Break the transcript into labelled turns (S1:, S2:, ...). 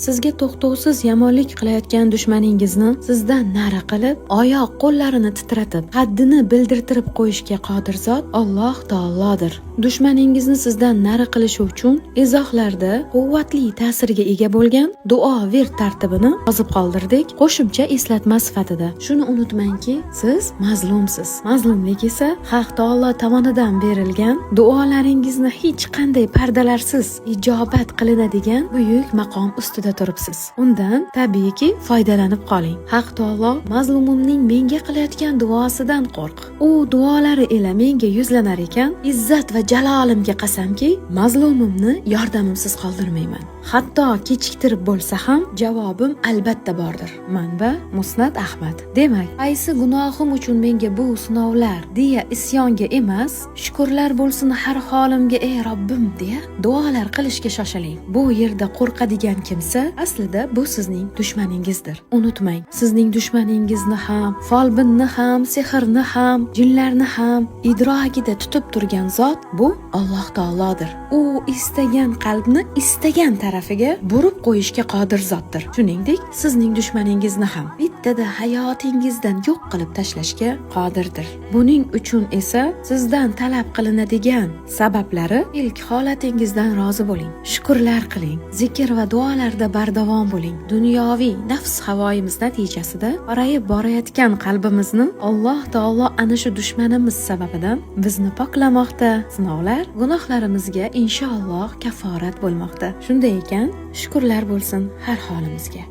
S1: sizga to'xtovsiz yomonlik qilayotgan dushmaningizni sizdan nari qilib, oyoq qo'llarini titratib, haddini bildirtirib qo'yishga qodir zot Alloh taolodir. Dushmaningizni sizdan nari qilish uchun izohlarda quvvatli ta'sirga ega bo'lgan duo vir tartibini yozib qoldirdik, qo'shimcha eslatma sifatida. Shuni unutmangki, siz mazlumsiz. Mazlumlik esa Haq taolo tomonidan berilgan duolaringizni hech qanday pardalarsiz ijobat qilinadigan buyuk maqom ustida turibsiz. Undan tabiiyki foydalanib qoling. Haq taolo mazlumimning menga qilayotgan duosidan qo'rq. U duolari ila menga yuzlanar ekan, izzat va jalolimga qasamki, mazlumimni yordamimsiz qoldirmayman. Hatto kechiktirib bo'lsa ham javobim albatta bordir. Manba Musnad Ahmad. Demak, qaysi gunohim uchun menga bu sinovlar deya isyonga emas, shukrlar bo'lsin har holimga ey Robbim deya duolar qilishga shoshiling. Bu yerda qo'rqadigan kimsa aslida bu sizning dushmaningizdir. Unutmang, sizning dushmaningizni ham, folbinni ham, sehrni ham, jinlarni ham idrogida tutib turgan zot bu Alloh taolodir. U istagan qalbni istagan tarafiga burib qo'yishga qodir zotdir. Shuningdek, sizning dushmaningizni ham bittada hayotingizdan yo'q qilib tashlashga qodirdir. Buning uchun esa sizdan talab qilinadigan sabablari ilk holatingizdan rozi bo'ling, shukrlar qiling, zikr va duolarda bardavom bo'ling. Dunyoviy nafs havoyimiz natijasida qorayib borayotgan qalbimizni Alloh taolo ana shu dushmanimiz sababidan bizni poklamoqda. Sinovlar gunohlarimizga inshaalloh kafforat bo'lmoqda. Shunday ekan, shukrlar bo'lsin har holimizga.